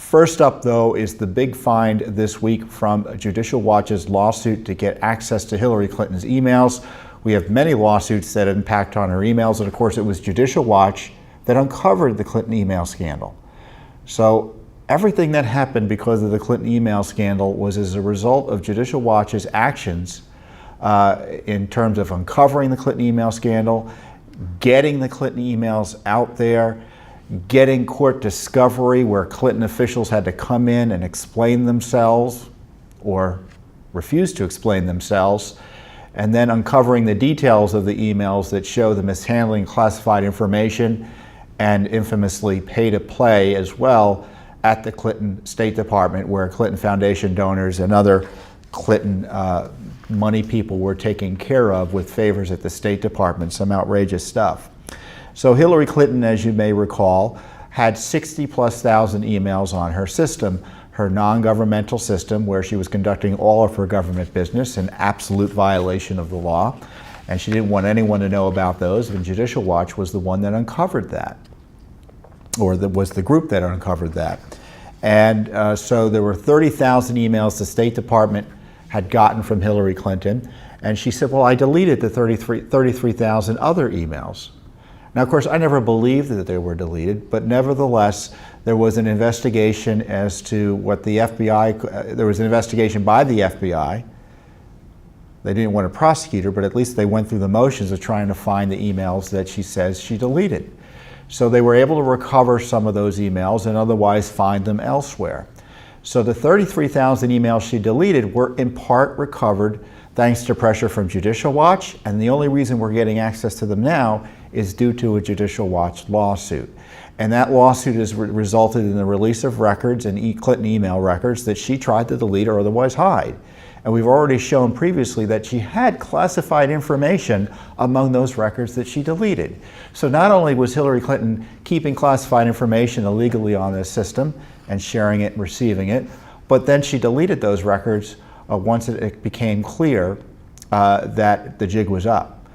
First up, though, is the big find this week from Judicial Watch's lawsuit to get access to Hillary Clinton's emails. We have many lawsuits that impact on her emails, and of course it was Judicial Watch that uncovered the Clinton email scandal. So everything that happened because of the Clinton email scandal was as a result of Judicial Watch's actions in terms of uncovering the Clinton email scandal, getting the Clinton emails out there, getting court discovery where Clinton officials had to come in and explain themselves or refuse to explain themselves, and then uncovering the details of the emails that show the mishandling of classified information and infamously pay to play as well at the Clinton State Department, where Clinton Foundation donors and other Clinton money people were taken care of with favors at the State Department, some outrageous stuff. So Hillary Clinton, as you may recall, had 60+ thousand emails on her system, her non-governmental system, where she was conducting all of her government business in absolute violation of the law, and she didn't want anyone to know about those, and Judicial Watch was the one that uncovered that, or was the group that uncovered that. And so there were 30,000 emails the State Department had gotten from Hillary Clinton, and she said, well, I deleted the 33,000 other emails. Now, of course, I never believed that they were deleted, but nevertheless, there was an investigation as to what the FBI, there was an investigation by the FBI. They didn't want to prosecute her, but at least they went through the motions of trying to find the emails that she says she deleted. So they were able to recover some of those emails and otherwise find them elsewhere. So the 33,000 emails she deleted were in part recovered thanks to pressure from Judicial Watch, and the only reason we're getting access to them now is due to a Judicial Watch lawsuit. And that lawsuit has resulted in the release of records and Clinton email records that she tried to delete or otherwise hide. And we've already shown previously that she had classified information among those records that she deleted. So not only was Hillary Clinton keeping classified information illegally on this system and sharing it and receiving it, but then she deleted those records once it became clear that the jig was up,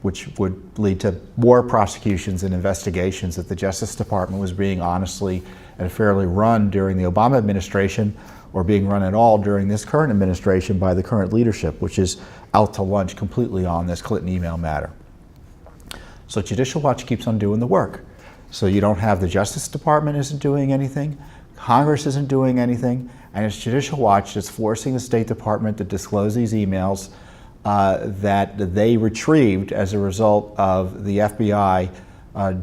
which would lead to more prosecutions and investigations that the Justice Department was being honestly and fairly run during the Obama administration, or being run at all during this current administration by the current leadership, which is out to lunch completely on this Clinton email matter. So Judicial Watch keeps on doing the work. So you don't have the Justice Department isn't doing anything, Congress isn't doing anything, and it's Judicial Watch that's forcing the State Department to disclose these emails that they retrieved as a result of the FBI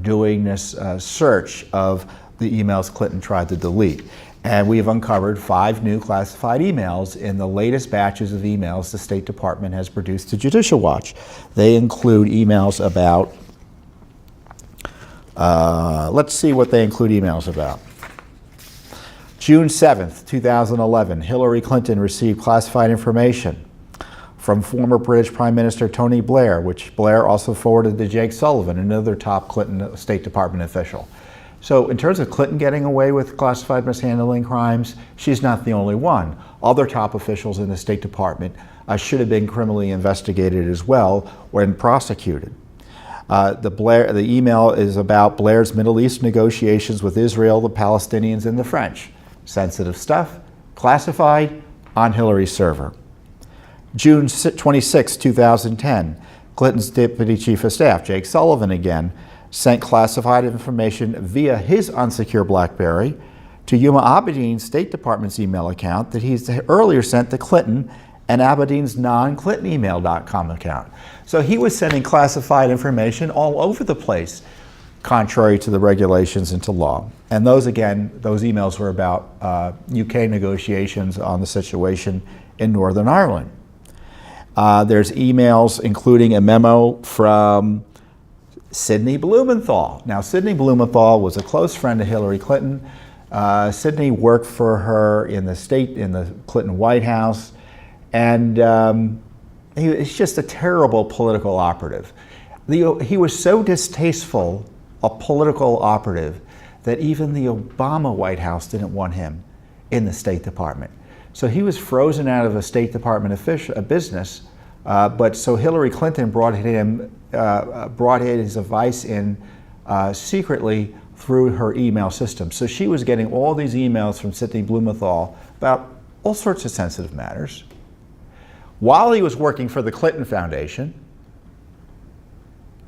doing this search of the emails Clinton tried to delete. And we've uncovered 5 new classified emails in the latest batches of emails the State Department has produced to Judicial Watch. They include emails about, let's see what they include emails about. June 7th, 2011, Hillary Clinton received classified information from former British Prime Minister Tony Blair, which Blair also forwarded to Jake Sullivan, another top Clinton State Department official. So in terms of Clinton getting away with classified mishandling crimes, she's not the only one. Other top officials in the State Department should have been criminally investigated as well when prosecuted. The email is about Blair's Middle East negotiations with Israel, the Palestinians, and the French. Sensitive stuff, classified, on Hillary's server. June 26, 2010, Clinton's Deputy Chief of Staff, Jake Sullivan again, sent classified information via his unsecure BlackBerry to Huma Abedin's State Department's email account that he's earlier sent to Clinton and Abedin's non-ClintonEmail.com account. So he was sending classified information all over the place, contrary to the regulations and to law. And those, again, those emails were about UK negotiations on the situation in Northern Ireland. There's emails including a memo from Sidney Blumenthal. Now, Sidney Blumenthal was a close friend of Hillary Clinton. Sidney worked for her in the Clinton White House, and he's just a terrible political operative. He was so distasteful a political operative that even the Obama White House didn't want him in the State Department. So he was frozen out of a State Department business, but so Hillary Clinton brought his advice in secretly through her email system. So she was getting all these emails from Sidney Blumenthal about all sorts of sensitive matters. While he was working for the Clinton Foundation,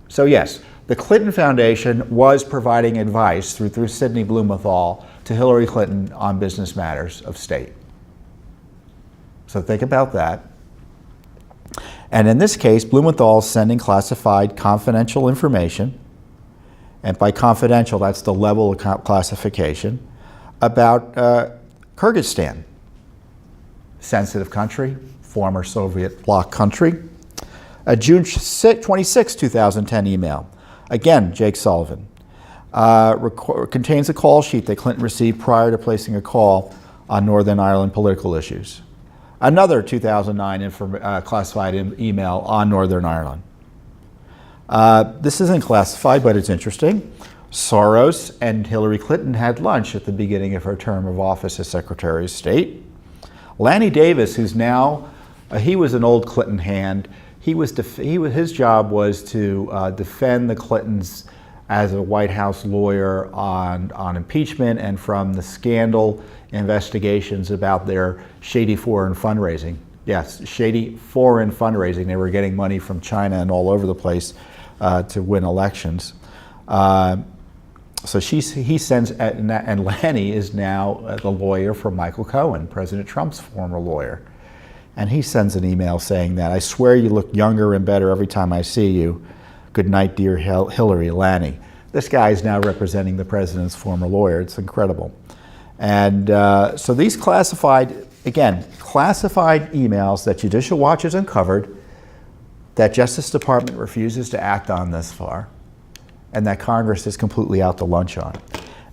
so yes, the Clinton Foundation was providing advice through Sidney Blumenthal to Hillary Clinton on business matters of state. So think about that. And in this case, Blumenthal is sending classified confidential information, and by confidential, that's the level of classification, about Kyrgyzstan, sensitive country, former Soviet bloc country. A June 26, 2010 email, again, Jake Sullivan, contains a call sheet that Clinton received prior to placing a call on Northern Ireland political issues. Another 2009 classified email on Northern Ireland. This isn't classified, but it's interesting. Soros and Hillary Clinton had lunch at the beginning of her term of office as Secretary of State. Lanny Davis, who's now, he was an old Clinton hand. His job was to defend the Clintons as a White House lawyer on impeachment and from the scandal investigations about their shady foreign fundraising. Yes, shady foreign fundraising. They were getting money from China and all over the place to win elections. So he sends, and Lanny is now the lawyer for Michael Cohen, President Trump's former lawyer. And he sends an email saying that, "I swear you look younger and better every time I see you. Good night, dear Hillary, Lanny." This guy is now representing the president's former lawyer. It's incredible. And so these classified emails that Judicial Watch has uncovered, that Justice Department refuses to act on this far, and that Congress is completely out to lunch on.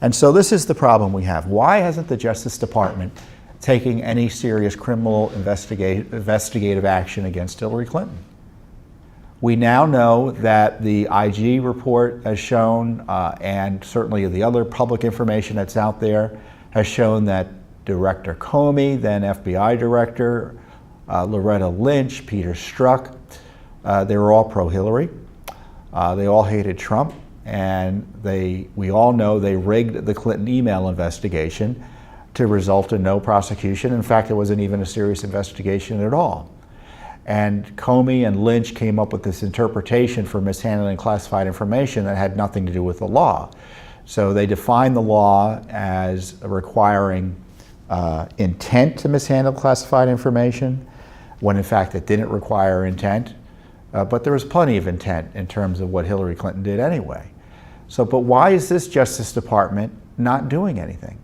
And so this is the problem we have. Why hasn't the Justice Department taking any serious criminal investigative action against Hillary Clinton? We now know that the IG report has shown, and certainly the other public information that's out there, has shown that Director Comey, then FBI Director, Loretta Lynch, Peter Strzok, they were all pro-Hillary. They all hated Trump, and we all know they rigged the Clinton email investigation to result in no prosecution. In fact, it wasn't even a serious investigation at all. And Comey and Lynch came up with this interpretation for mishandling classified information that had nothing to do with the law. So they defined the law as requiring intent to mishandle classified information, when in fact it didn't require intent. But there was plenty of intent in terms of what Hillary Clinton did anyway. So, but why is this Justice Department not doing anything?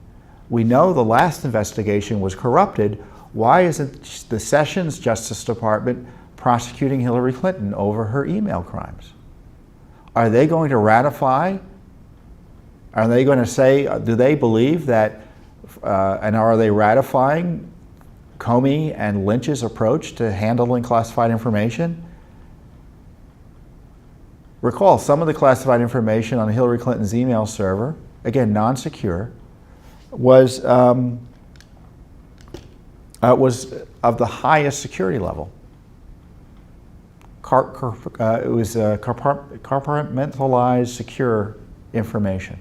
We know the last investigation was corrupted. Why isn't the Sessions Justice Department prosecuting Hillary Clinton over her email crimes? Are they going to ratify? Are they going to say, do they believe that, and are they ratifying Comey and Lynch's approach to handling classified information? Recall, some of the classified information on Hillary Clinton's email server, again, non-secure, was of the highest security level. It was compartmentalized, secure information.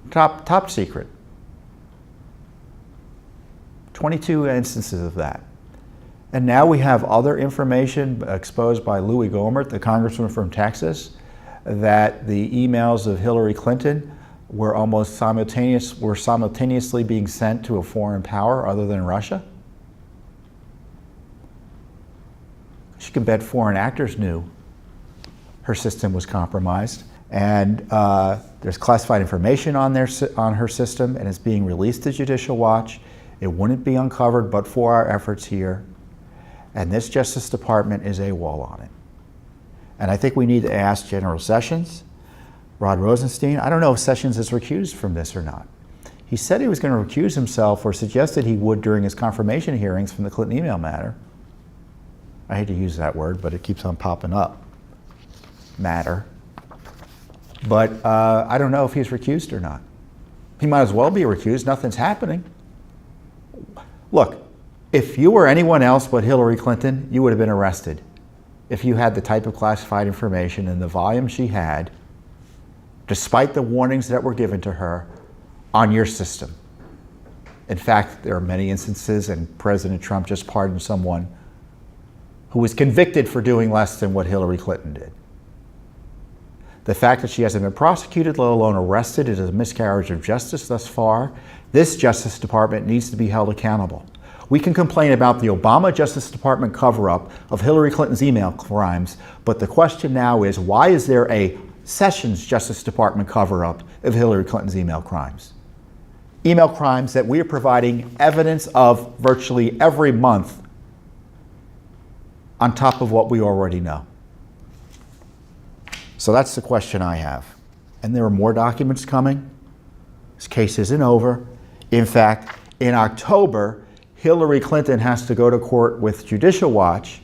Top secret. 22 instances of that. And now we have other information exposed by Louis Gohmert, the congressman from Texas, that the emails of Hillary Clinton were simultaneously being sent to a foreign power other than Russia. She can bet foreign actors knew her system was compromised. And there's classified information on her system, and it's being released to Judicial Watch. It wouldn't be uncovered but for our efforts here. And this Justice Department is AWOL on it. And I think we need to ask General Sessions, Rod Rosenstein. I don't know if Sessions is recused from this or not. He said he was going to recuse himself, or suggested he would during his confirmation hearings from the Clinton email matter. I hate to use that word, but it keeps on popping up. Matter. But I don't know if he's recused or not. He might as well be recused. Nothing's happening. Look, if you were anyone else but Hillary Clinton, you would have been arrested if you had the type of classified information in the volume she had despite the warnings that were given to her, on your system. In fact, there are many instances, and President Trump just pardoned someone who was convicted for doing less than what Hillary Clinton did. The fact that she hasn't been prosecuted, let alone arrested, is a miscarriage of justice thus far. This Justice Department needs to be held accountable. We can complain about the Obama Justice Department cover-up of Hillary Clinton's email crimes, but the question now is, why is there a Sessions Justice Department cover-up of Hillary Clinton's email crimes? Email crimes that we are providing evidence of virtually every month on top of what we already know. So that's the question I have. And there are more documents coming. This case isn't over. In fact, in October, Hillary Clinton has to go to court with Judicial Watch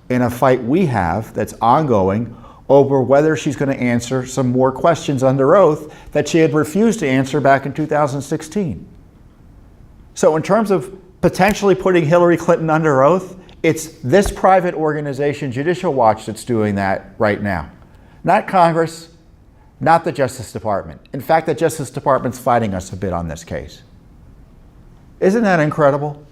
in a fight we have that's ongoing over whether she's going to answer some more questions under oath that she had refused to answer back in 2016. So in terms of potentially putting Hillary Clinton under oath, it's this private organization, Judicial Watch, that's doing that right now. Not Congress, not the Justice Department. In fact, the Justice Department's fighting us a bit on this case. Isn't that incredible?